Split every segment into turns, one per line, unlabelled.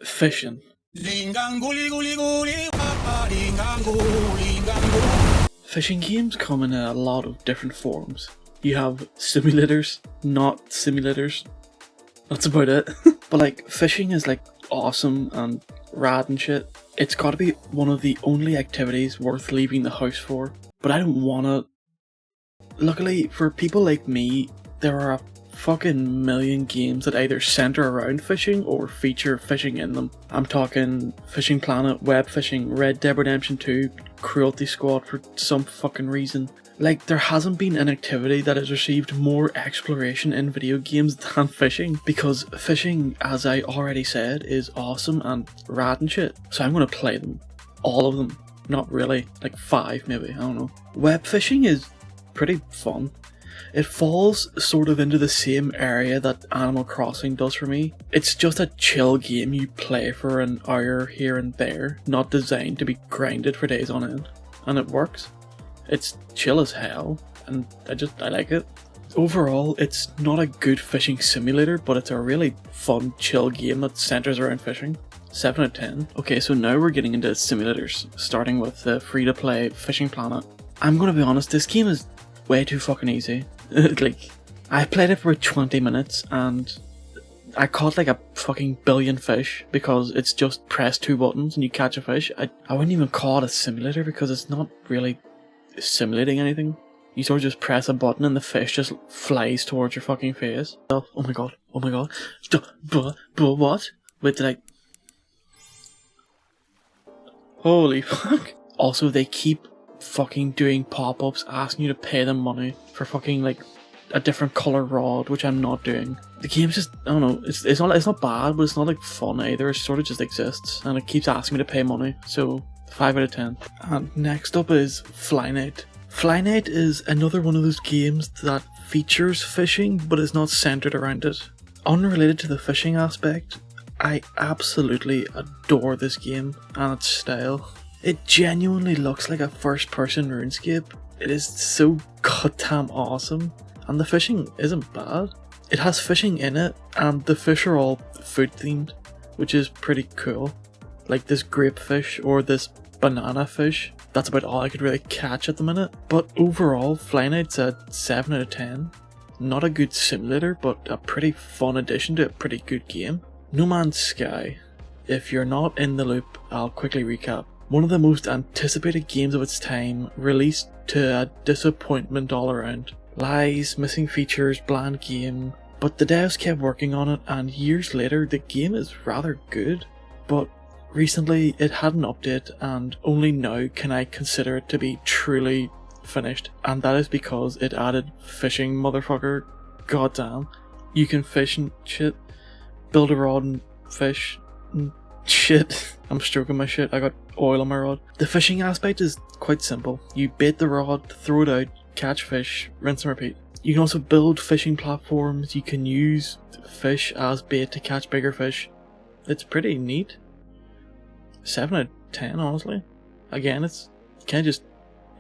Fishing. Fishing games come in a lot of different forms. You have simulators, not simulators. That's about it. But like, fishing is like awesome and rad and shit. It's gotta be one of the only activities worth leaving the house for. But I don't wanna. Luckily, for people like me, there are a fucking million games that either center around fishing or feature fishing in them. I'm talking Fishing Planet, Web Fishing, Red Dead Redemption 2, Cruelty Squad for some fucking reason. Like, there hasn't been an activity that has received more exploration in video games than fishing, because fishing, as I already said, is awesome and rad and shit. So I'm gonna play them. All of them. Not really. Like 5 maybe, I don't know. Web fishing is pretty fun. It falls sort of into the same area that Animal Crossing does for me. It's just a chill game you play for an hour here and there, not designed to be grinded for days on end. And it works. It's chill as hell, and I like it. Overall, it's not a good fishing simulator, but it's a really fun, chill game that centers around fishing. 7 out of 10. Okay, so now we're getting into simulators, starting with the free-to-play Fishing Planet. I'm gonna be honest, this game is way too fucking easy. Like, I played it for 20 minutes and I caught like a fucking billion fish because it's just press 2 buttons and you catch a fish. I wouldn't even call it a simulator because it's not really simulating anything. You sort of just press a button and the fish just flies towards your fucking face. Oh my god, oh my god. What? Wait, did I... Holy fuck. Also, they keep fucking doing pop-ups asking you to pay them money for fucking like a different colour rod, which I'm not doing. The game's just, I don't know, it's not bad, but it's not like fun either. It sort of just exists and it keeps asking me to pay money, so 5 out of 10. And next up is Flynt. Flynt is another one of those games that features fishing but is not centered around it. Unrelated to the fishing aspect, I absolutely adore this game and its style. It genuinely looks like a first-person RuneScape. It is so goddamn awesome, and the fishing isn't bad. It has fishing in it, and the fish are all food-themed, which is pretty cool. Like this grape fish or this banana fish. That's about all I could really catch at the minute. But overall, Flynt's a 7 out of 10. Not a good simulator, but a pretty fun addition to a pretty good game. No Man's Sky. If you're not in the loop, I'll quickly recap. One of the most anticipated games of its time, released to a disappointment all around. Lies, missing features, bland game, but the devs kept working on it and years later the game is rather good. But recently it had an update and only now can I consider it to be truly finished, and that is because it added fishing, motherfucker. Goddamn. You can fish and shit, build a rod and fish and shit. I'm stroking my shit, I got oil on my rod. The fishing aspect is quite simple. You bait the rod, throw it out, catch fish, rinse and repeat. You can also build fishing platforms, you can use fish as bait to catch bigger fish. It's pretty neat. 7 out of 10 honestly. Again, it's kind of just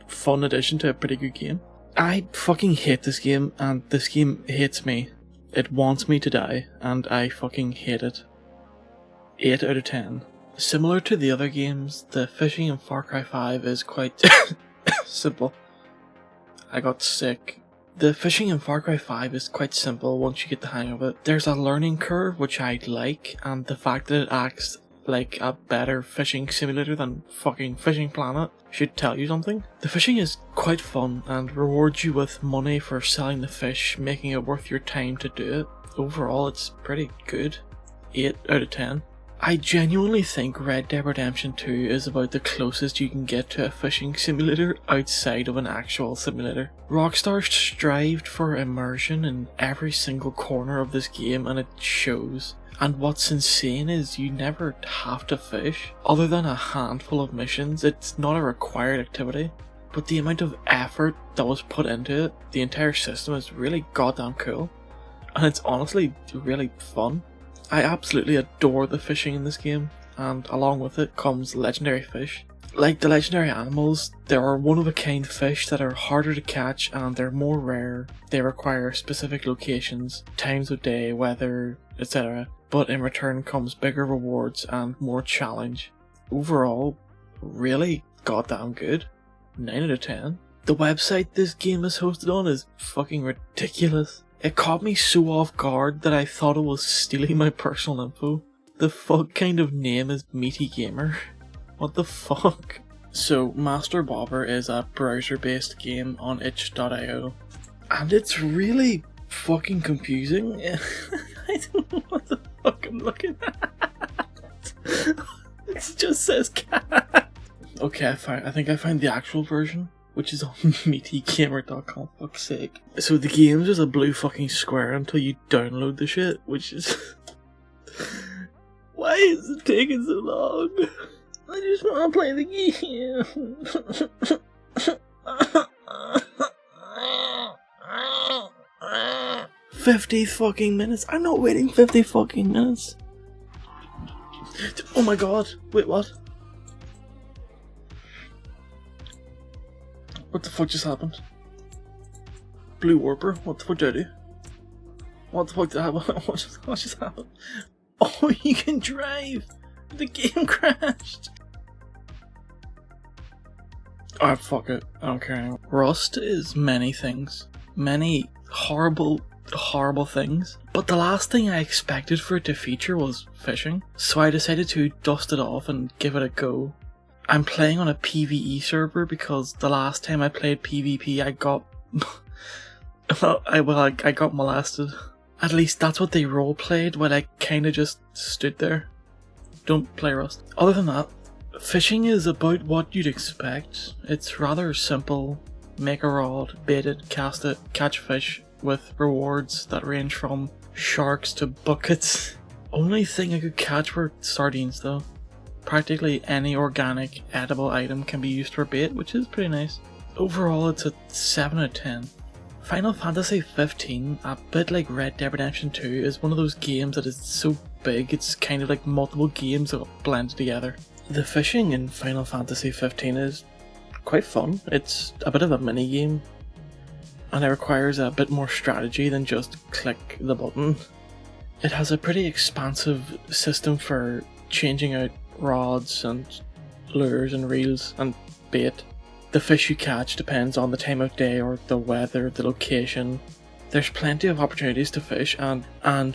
fun addition to a pretty good game. I fucking hate this game and this game hates me. It wants me to die and I fucking hate it. 8 out of 10. Similar to the other games, the fishing in Far Cry 5 is quite simple. I got sick. The fishing in Far Cry 5 is quite simple once you get the hang of it. There's a learning curve which I like, and the fact that it acts like a better fishing simulator than fucking Fishing Planet should tell you something. The fishing is quite fun and rewards you with money for selling the fish, making it worth your time to do it. Overall, it's pretty good. 8 out of 10. I genuinely think Red Dead Redemption 2 is about the closest you can get to a fishing simulator outside of an actual simulator. Rockstar strived for immersion in every single corner of this game and it shows. And what's insane is you never have to fish. Other than a handful of missions, it's not a required activity. But the amount of effort that was put into it, the entire system is really goddamn cool. And it's honestly really fun. I absolutely adore the fishing in this game, and along with it comes legendary fish. Like the legendary animals, there are one-of-a-kind fish that are harder to catch and they're more rare. They require specific locations, times of day, weather, etc. But in return comes bigger rewards and more challenge. Overall, really goddamn good. 9 out of 10. The website this game is hosted on is fucking ridiculous. It caught me so off guard that I thought it was stealing my personal info. The fuck kind of name is Meaty Gamer? What the fuck? So, Master Bobber is a browser-based game on itch.io. And it's really fucking confusing. I don't know what the fuck I'm looking at. It just says cat. Okay, I think I found the actual version, which is on meatygamer.com, fuck's sake. So the game's just a blue fucking square until you download the shit, which is... Why is it taking so long? I just want to play the game. 50 fucking minutes. I'm not waiting 50 fucking minutes. Oh my god. Wait, what? What the fuck just happened? Blue Warper? What the fuck did I do? What the fuck did happen? What just happened? Oh, you can drive! The game crashed! Oh, fuck it. I don't care anymore. Rust is many things. Many horrible, horrible things. But the last thing I expected for it to feature was fishing. So I decided to dust it off and give it a go. I'm playing on a PvE server because the last time I played PvP I got... I got molested. At least that's what they roleplayed while I kinda just stood there. Don't play Rust. Other than that, fishing is about what you'd expect. It's rather simple. Make a rod, bait it, cast it, catch fish with rewards that range from sharks to buckets. Only thing I could catch were sardines though. Practically any organic edible item can be used for bait, which is pretty nice. Overall it's a 7 out of 10. Final Fantasy 15, a bit like Red Dead Redemption 2, is one of those games that is so big it's kind of like multiple games that blend together. The fishing in Final Fantasy 15 is quite fun. It's a bit of a mini game and it requires a bit more strategy than just click the button. It has a pretty expansive system for changing out rods and lures and reels and bait. The fish you catch depends on the time of day or the weather, the location. There's plenty of opportunities to fish and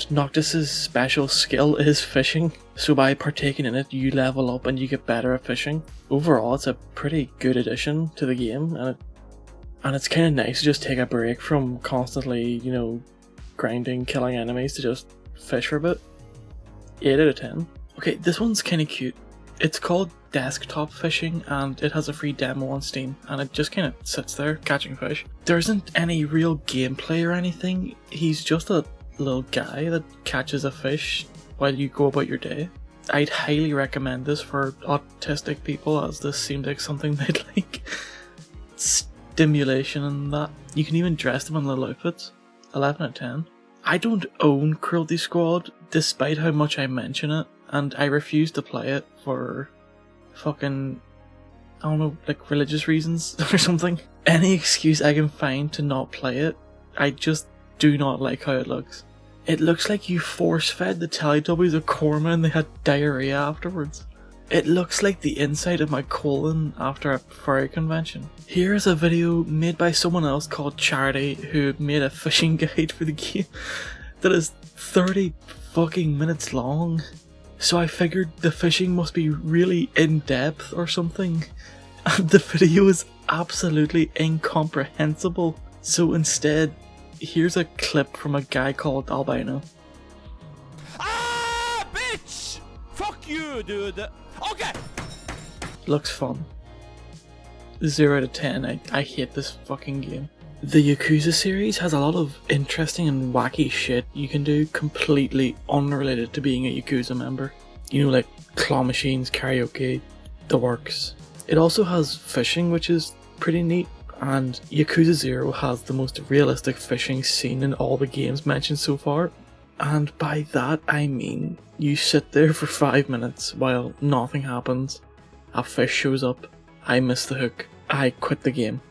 Noctis's special skill is fishing, so by partaking in it you level up and you get better at fishing. Overall it's a pretty good addition to the game and it's kind of nice to just take a break from constantly, you know, grinding, killing enemies to just fish for a bit. 8 out of 10. Okay, this one's kind of cute. It's called Desktop Fishing and it has a free demo on Steam and it just kind of sits there catching fish. There isn't any real gameplay or anything, he's just a little guy that catches a fish while you go about your day. I'd highly recommend this for autistic people as this seems like something they'd like. Stimulation and that. You can even dress them in little outfits. 11 out of 10. I don't own Cruelty Squad despite how much I mention it. And I refuse to play it for fucking, I don't know, like religious reasons or something. Any excuse I can find to not play it, I just do not like how it looks. It looks like you force-fed the Teletubbies a korma and they had diarrhea afterwards. It looks like the inside of my colon after a furry convention. Here's a video made by someone else called Charity who made a fishing guide for the game that is 30 fucking minutes long. So I figured the fishing must be really in-depth or something, and the video is absolutely incomprehensible. So instead, here's a clip from a guy called Albino.
Ah, bitch! Fuck you, dude! Okay!
Looks fun. 0 out of 10, I hate this fucking game. The Yakuza series has a lot of interesting and wacky shit you can do completely unrelated to being a Yakuza member. You know, like claw machines, karaoke, the works. It also has fishing, which is pretty neat, and Yakuza 0 has the most realistic fishing scene in all the games mentioned so far. And by that I mean you sit there for 5 minutes while nothing happens, a fish shows up, I miss the hook, I quit the game.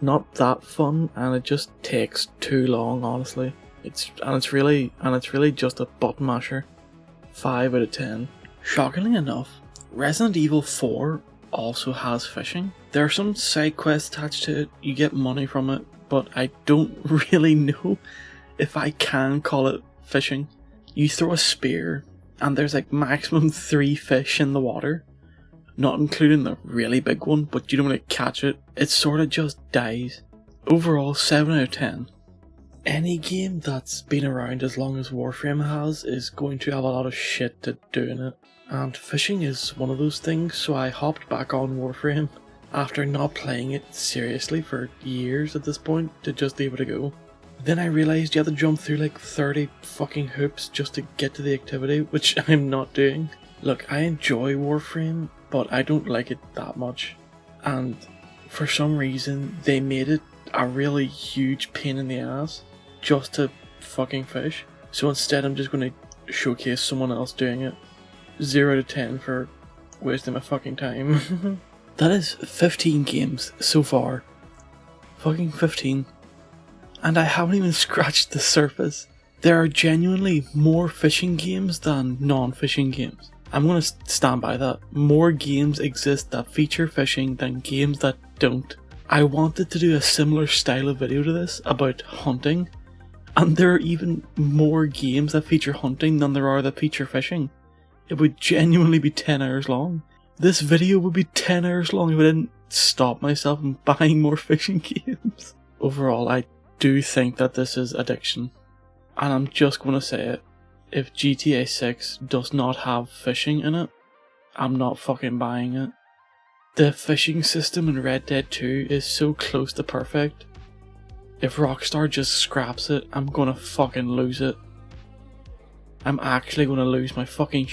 Not that fun, and it just takes too long, honestly. It's really just a button masher. 5 out of 10. Shockingly enough, Resident Evil 4 also has fishing. There are some side quests attached to it, you get money from it, but I don't really know if I can call it fishing. You throw a spear, and there's like maximum 3 fish in the water. Not including the really big one, but you don't want to catch it. It sort of just dies. Overall, 7 out of 10. Any game that's been around as long as Warframe has is going to have a lot of shit to do in it. And fishing is one of those things, so I hopped back on Warframe after not playing it seriously for years at this point to just leave it a go. Then I realised you have to jump through like 30 fucking hoops just to get to the activity, which I'm not doing. Look, I enjoy Warframe, but I don't like it that much. And for some reason, they made it a really huge pain in the ass just to fucking fish. So instead I'm just going to showcase someone else doing it. 0 out of 10 for wasting my fucking time. That is 15 games so far. Fucking 15. And I haven't even scratched the surface. There are genuinely more fishing games than non-fishing games. I'm going to stand by that. More games exist that feature fishing than games that don't. I wanted to do a similar style of video to this about hunting, and there are even more games that feature hunting than there are that feature fishing. It would genuinely be 10 hours long. This video would be 10 hours long if I didn't stop myself from buying more fishing games. Overall, I do think that this is addiction. And I'm just going to say it. If GTA 6 does not have fishing in it, I'm not fucking buying it. The fishing system in Red Dead 2 is so close to perfect. If Rockstar just scraps it, I'm gonna fucking lose it. I'm actually gonna lose my fucking